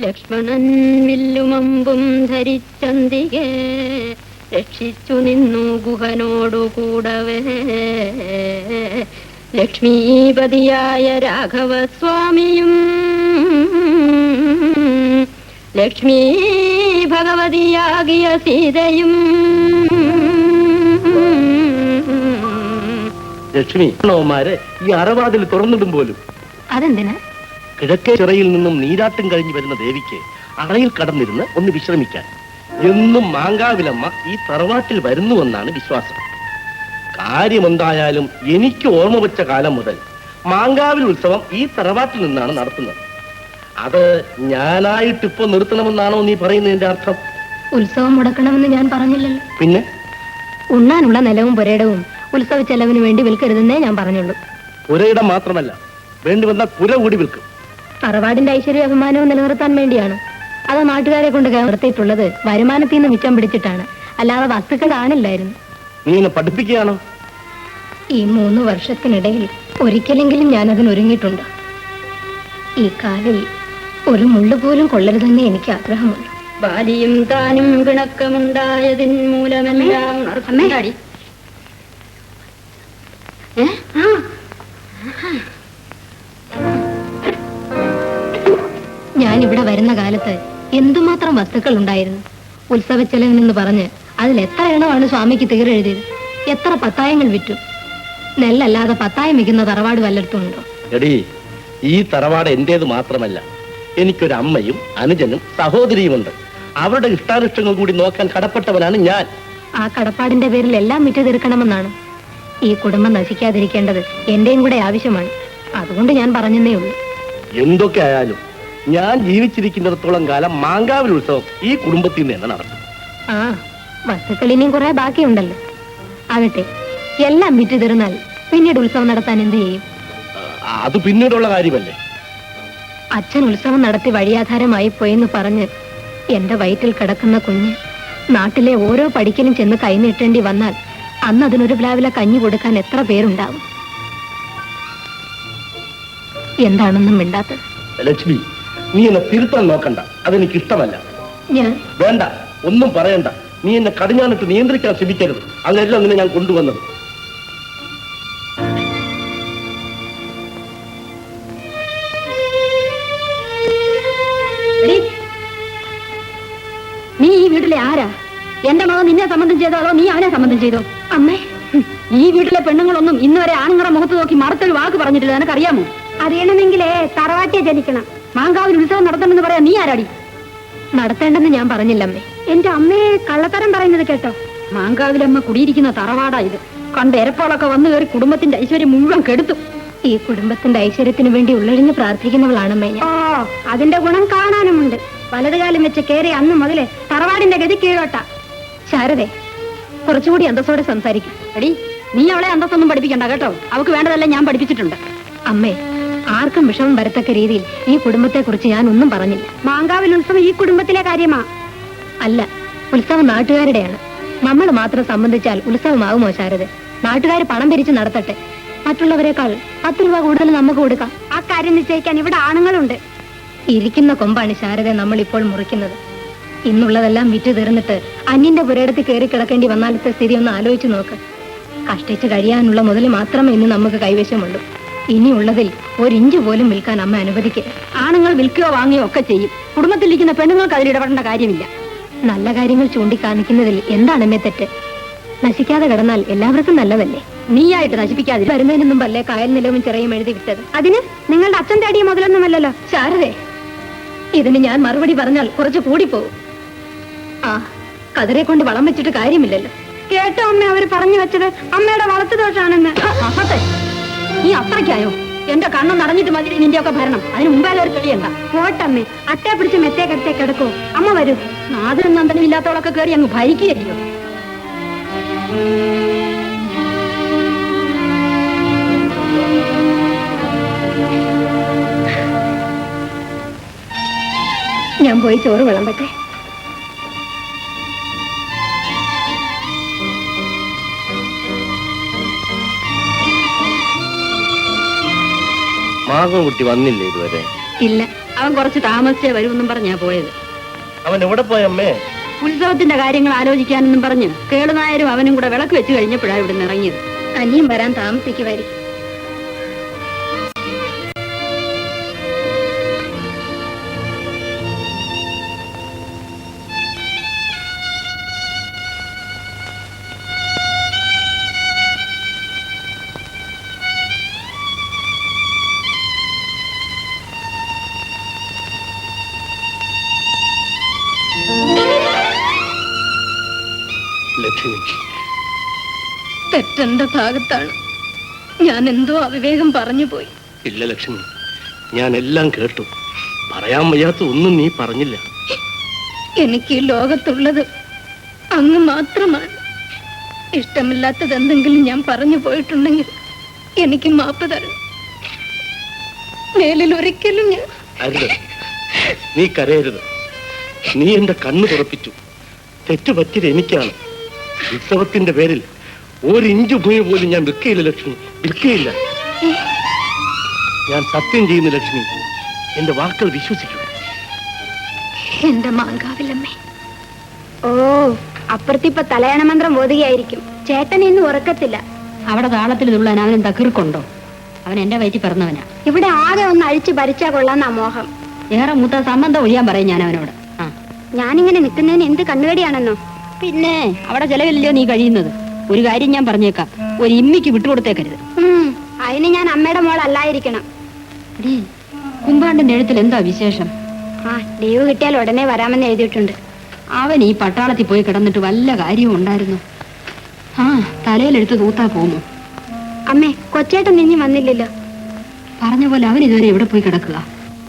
ലക്ഷ്മണൻ വില്ലുമമ്പും ധരിച്ചന്തികെ രക്ഷിച്ചു നിന്നു ഗുഹനോടു കൂടവേ. ലക്ഷ്മീപതിയായ രാഘവസ്വാമിയും ലക്ഷ്മീ ഭഗവതിയാകിയ സീതയും. ലക്ഷ്മി ഈ അറവാതിൽ തുറന്നിടും പോലും. അതെന്തിനാ? കിഴക്കേ ചിറയിൽ നിന്നും നീരാട്ടും കഴിഞ്ഞു വരുന്ന ദേവിക്ക് അറയിൽ കടന്നിരുന്ന് ഒന്ന് വിശ്രമിക്കാൻ. എന്നും മാങ്കാവിലമ്മ ഈ തറവാട്ടിൽ വരുന്നുവെന്നാണ് വിശ്വാസം. കാര്യമെന്തായാലും എനിക്ക് ഓർമ്മ വെച്ച കാലം മുതൽ മാങ്കാവിൽ ഉത്സവം ഈ തറവാട്ടിൽ നിന്നാണ് നടത്തുന്നത്. അത് ഞാനായിട്ടിപ്പോ നിർത്തണമെന്നാണോ നീ പറയുന്നതിന്റെ അർത്ഥം? ഉത്സവം മുടക്കണമെന്ന് ഞാൻ പറഞ്ഞില്ലല്ലോ. പിന്നെ ഉണ്ണാനുള്ള നിലവും പുരയിടവും ഉത്സവ ചെലവിന് വേണ്ടി വിൽക്കരുതെന്നേ ഞാൻ പറഞ്ഞുള്ളൂ. പുരയിടം മാത്രമല്ല, വേണ്ടി വന്നാൽ പുര കൂടി വിൽക്കും. തറവാടിന്റെ ഐശ്വര്യ അഭിമാനവും നിലനിർത്താൻ വേണ്ടിയാണ്. അത് നാട്ടുകാരെ കൊണ്ട് നിർത്തിയിട്ടുള്ളത് വരുമാനത്തിൽ നിന്ന് മിച്ചം പിടിച്ചിട്ടാണ്, അല്ലാതെ വസ്തുക്കൾ കാണില്ലായിരുന്നു. നീ എന്നെ പഠിപ്പിക്കുകയാണോ? ഈ 3 വർഷത്തിനിടയിൽ ഒരിക്കലെങ്കിലും ഞാൻ അതിനൊരുങ്ങിയിട്ടുണ്ട്. ഈ കാലിൽ ഒരു മുള്ളു പോലും കൊള്ളരുതെന്നേ എനിക്ക് ആഗ്രഹമുള്ളൂ. ബാലിയും താനും പിണക്കമുണ്ടായതിൻ മൂലമെല്ലാം ഞാൻ ഇവിടെ വരുന്ന കാലത്ത് എന്തുമാത്രം വസ്തുക്കൾ ഉണ്ടായിരുന്നു. ഉത്സവ ചെലവിനെന്ന് പറഞ്ഞ് അതിൽ എത്ര എണ്ണമാണ് സ്വാമിക്ക് തീരെഴുതിയത്, എത്ര പത്തായങ്ങൾ വിറ്റു. നെല്ലല്ലാതെ പത്തായം വിൽക്കുന്ന തറവാട് വല്ലയിടത്തും ഉണ്ടോ? എടീ, ഈ തറവാട് എന്റേത് മാത്രമല്ല, എനിക്കൊരു അമ്മയും അനുജനും സഹോദരിയുമുണ്ട്. അവരുടെ ഇഷ്ടാനിഷ്ടങ്ങൾ കൂടി നോക്കാൻ കടപ്പെട്ടവനാണ് ഞാൻ. ആ കടപ്പാടിന്റെ പേരിൽ എല്ലാം വിറ്റു തീർക്കണമെന്നാണ്. ഈ കുടുംബം നശിക്കാതിരിക്കേണ്ടത് എന്റെയും കൂടെ ആവശ്യമാണ്. അതുകൊണ്ട് ഞാൻ പറഞ്ഞതേ ഉള്ളൂ. എന്തൊക്കെ ആയാലും ഞാൻ ജീവിച്ചിരിക്കുന്നിടത്തോളം കാലം മാങ്കാവിൽ ഉത്സവം ഈ കുടുംബത്തിൽ നിന്ന് നടത്തും. ആ വസ്തുക്കൾ ഇനിയും കുറെ ബാക്കിയുണ്ടല്ലോ. ആകട്ടെ, എല്ലാം വിറ്റു തീർന്നാൽ പിന്നീട് ഉത്സവം നടത്താൻ എന്ത് ചെയ്യും? അത് പിന്നീടുള്ള കാര്യമല്ലേ. അച്ഛൻ ഉത്സവം നടത്തി വഴിയാധാരമായി പോയെന്ന് പറഞ്ഞ് എന്റെ വയറ്റിൽ കിടക്കുന്ന കുഞ്ഞ് നാട്ടിലെ ഓരോ പടിക്കലും ചെന്ന് കൈനീട്ടേണ്ടി വന്നാൽ അന്ന് അതിനൊരു പ്ലാവില കഞ്ഞി കൊടുക്കാൻ എത്ര പേരുണ്ടാവും? എന്താണെന്നും മിണ്ടാത്തത്? ലക്ഷ്മി, നീ എന്നെ തിരുത്താൻ നോക്കണ്ട, അതെനിക്ക് ഇഷ്ടമല്ല. ഞാൻ വേണ്ട, ഒന്നും പറയണ്ട. നീ എന്നെ കടിഞ്ഞാണിട്ട് നിയന്ത്രിക്കാൻ ശ്രമിക്കരുത്. അങ്ങനെയല്ല നിന്നെ ഞാൻ കൊണ്ടുവന്നത്. നീ ഈ വീട്ടിലെ ആരാ? എന്റെ മകൻ നിന്നെ സംബന്ധം ചെയ്തോ അതോ നീ അവനെ സംബന്ധം ചെയ്തോ? അമ്മേ, ഈ വീട്ടിലെ പെണ്ണുങ്ങളൊന്നും ഇന്നുവരെ ആണുങ്ങളുടെ മുഖത്ത് നോക്കി മറുത്തൊരു വാക്ക് പറഞ്ഞിട്ടില്ല. നിനക്കറിയാമോ? അറിയണമെങ്കിലേ തറവാട്ടിയെ ജനിക്കണം. മാങ്കാവിൽ ഉത്സവം നടത്തണമെന്ന് പറയാൻ നീ ആരാടി? നടത്തേണ്ടെന്ന് ഞാൻ പറഞ്ഞില്ലമ്മേ. എന്റെ അമ്മയെ കള്ളത്തരം പറയുന്നത് കേട്ടോ. മാങ്കാവിലമ്മ കുടിയിരിക്കുന്ന തറവാടാ ഇത്. കണ്ട് എരപ്പാളൊക്കെ വന്നു കയറി കുടുംബത്തിന്റെ ഐശ്വര്യം മുഴുവൻ കെടുത്തു. ഈ കുടുംബത്തിന്റെ ഐശ്വര്യത്തിന് വേണ്ടി ഉള്ളഴിഞ്ഞ് പ്രാർത്ഥിക്കുന്നവളാണമ്മേ ഞാൻ. അതിന്റെ ഗുണം കാണാനുമുണ്ട്. വലതുകാലം വെച്ച് കയറി അന്ന് മുതലേ തറവാടിന്റെ ഗതി കീഴോട്ടാ. ശാരദേ, കുറച്ചുകൂടി അന്തസ്സോടെ സംസാരിക്കും. എടി, നീ അവളെ അന്തസ്സൊന്നും പഠിപ്പിക്കണ്ട കേട്ടോ. അവൾക്ക് വേണ്ടതെല്ലാം ഞാൻ പഠിപ്പിച്ചിട്ടുണ്ട്. അമ്മേ, ആർക്കും വിഷമം വരത്തക്ക രീതിയിൽ ഈ കുടുംബത്തെ കുറിച്ച് ഞാൻ ഒന്നും പറഞ്ഞില്ല. മാങ്കാവിൽ ഉത്സവം ഈ കുടുംബത്തിലെ കാര്യമാ. അല്ല, ഉത്സവം നാട്ടുകാരുടെയാണ്. നമ്മൾ മാത്രം സംബന്ധിച്ചാൽ ഉത്സവമാകുമോ ശാരദ? നാട്ടുകാർ പണം പിരിച്ച് നടത്തട്ടെ. മറ്റുള്ളവരെക്കാൾ 10 രൂപ കൂടുതൽ നമുക്ക് കൊടുക്കാം. ആ കാര്യം നിശ്ചയിക്കാൻ ഇവിടെ ആണുങ്ങളുണ്ട്. ഇരിക്കുന്ന കൊമ്പാണ് ശാരദ നമ്മൾ ഇപ്പോൾ മുറിക്കുന്നത്. ഇന്നുള്ളതെല്ലാം വിറ്റു തീർന്നിട്ട് അന്യന്റെ പുരയിടത്തിൽ കയറി കിടക്കേണ്ടി വന്നാലത്തെ സ്ഥിതി ഒന്ന് ആലോചിച്ച് നോക്ക്. കഷ്ടിച്ച് കഴിയാനുള്ള മുതൽ മാത്രമേ ഇന്ന് നമുക്ക് കൈവശമുള്ളൂ. ഇനിയുള്ളതിൽ 1 ഇഞ്ച് പോലും വിൽക്കാൻ അമ്മ അനുവദിക്കരുത്. ആണുങ്ങൾ വിൽക്കുകയോ വാങ്ങുകയോ ഒക്കെ ചെയ്യും. കുടുംബത്തിലിരിക്കുന്ന പെണ്ണുങ്ങൾക്ക് അതിലിടപെടേണ്ട കാര്യമില്ല. നല്ല കാര്യങ്ങൾ ചൂണ്ടിക്കാണിക്കുന്നതിൽ എന്താണ് എന്നെ തെറ്റ്? നശിക്കാതെ കിടന്നാൽ എല്ലാവർക്കും നല്ലതല്ലേ? നീയായിട്ട് നശിപ്പിക്കാതെ വരുന്നതിന് മുമ്പല്ലേ കായൽ നിലവും ചിറയും എഴുതി വിട്ടത്? അതിന് നിങ്ങളുടെ അച്ഛൻ തേടിയ മുതലൊന്നുമല്ലല്ലോ ശാരദേ. ഇതിന് ഞാൻ മറുപടി പറഞ്ഞാൽ കുറച്ച് കൂടിപ്പോകും. ആ കതിരെ കൊണ്ട് വളം വെച്ചിട്ട് കാര്യമില്ലല്ലോ. കേട്ടോ അമ്മ അവര് പറഞ്ഞു വെച്ചത് അമ്മയുടെ വളർത്തു ദോഷാണെന്ന്. നീ അത്രയ്ക്കായോ? എന്റെ കണ്ണം നടഞ്ഞിട്ട് മതി നിന്റെ ഒക്കെ ഭരണം. അതിന് മുമ്പാലും ഒരു തെളിയണ്ട. പോട്ടമ്മേ, അട്ടയെ പിടിച്ച് മെത്തേ കടത്തേ കിടക്കോ? അമ്മ വരൂ. നാദനും നന്ദനും ഇല്ലാത്തവളൊക്കെ കയറി അങ്ങ് ഭരിക്കുകയോ? ഞാൻ പോയി ചോറ് വിളമ്പട്ടെ. മാധവൻകുട്ടി വന്നില്ലേ ഇതുവരെ? ഇല്ല, അവൻ കുറച്ച് താമസിച്ചേ വരുമെന്നും പറഞ്ഞാ പോയത്. അവൻ എവിടെ പോയമ്മേ? ഉത്സവത്തിന്റെ കാര്യങ്ങൾ ആലോചിക്കാനെന്നും പറഞ്ഞ് കേളുനായരും അവനും കൂടെ വിളക്ക് വെച്ച് കഴിഞ്ഞപ്പോഴാണ് ഇവിടെ നിന്ന് ഇറങ്ങിയത്. അനിയും വരാൻ താമസിക്കുമായിരിക്കും. ലക്ഷ്മി, തെറ്റെന്റെ ഭാഗത്താണ്. ഞാൻ എന്തോ അവിവേകം പറഞ്ഞു പോയി. ഇല്ല ലക്ഷ്മി, ഞാൻ എല്ലാം കേട്ടു. പറയാൻ വയ്യാത്ത ഒന്നും നീ പറഞ്ഞില്ല. എനിക്ക് ഈ ലോകത്തുള്ളത് അങ്ങ് മാത്രമാണ്. ഇഷ്ടമില്ലാത്തത് എന്തെങ്കിലും ഞാൻ പറഞ്ഞു പോയിട്ടുണ്ടെങ്കിൽ എനിക്ക് മാപ്പ് തരണം. മേലിൽ ഒരിക്കലും ഞാൻ അരുത്, നീ കരയരുത്. നീ എന്റെ കണ്ണ് തുറപ്പിച്ചു. തെറ്റുപറ്റിയത് എനിക്കാണ്. ഉത്സവത്തിന്റെ പേരിൽ ഒരിഞ്ചു ഭൂമി പോലും ഞാൻ വിൽക്കയില്ല ലക്ഷ്മി, വിൽക്കയില്ല. ഞാൻ സത്യം ചെയ്യുന്നു ലക്ഷ്മി, എന്റെ വാക്കുകൾ വിശ്വസിക്കൂ. എന്റെ മാങ്കാവിലമ്മേ. ഓ, അപ്പുറത്തിപ്പ തലയണ മന്ത്രം ഓതുകയായിരിക്കും. ചേട്ടൻ ഇന്ന് ഉറക്കത്തില്ല. അവിടെ താളത്തിൽ തുള്ളാൻ അവൻ എന്താ കിറുക്കുണ്ടോ? അവൻ എന്റെ വയറ്റിൽ പിറന്നവനാ. ഇവിടെ ആകെ ഒന്ന് അഴിച്ചു ഭരിച്ചാ കൊള്ളാന്നാ മോഹം. ഏറെ മൂത്ത സംബന്ധം ഒഴിയാൻ പറയും ഞാൻ അവനോട്. ഞാനിങ്ങനെ നിൽക്കുന്നതിന് എന്ത് കണ്ണുകടിയാണെന്നോ. പിന്നെ അവിടെ ചെലവില്ലല്ലോ നീ കഴിയുന്നത്. ഒരു കാര്യം ഞാൻ പറഞ്ഞേക്കാം, ഒരു ഇമ്മിക്ക് വിട്ടുകൊടുത്തേക്കരുത്. അതിന് ഞാൻ അമ്മയുടെ മോൾ അല്ലായിരിക്കണം. കുമ്പാണ്ടിന്റെ എഴുത്തിൽ എന്താ വിശേഷം? ലീവ് കിട്ടിയാൽ ഉടനെ വരാമെന്ന് എഴുതിയിട്ടുണ്ട്. അവൻ ഈ പട്ടാളത്തിൽ പോയി കിടന്നിട്ട് വല്ല കാര്യവും ഉണ്ടായിരുന്നു? തലയിലെടുത്ത് തൂത്താ പോമോ? അമ്മേ, കൊച്ചേട്ടൻ ഇനി വന്നില്ലല്ലോ. പറഞ്ഞ പോലെ അവൻ ഇതുവരെ എവിടെ പോയി കിടക്കുക?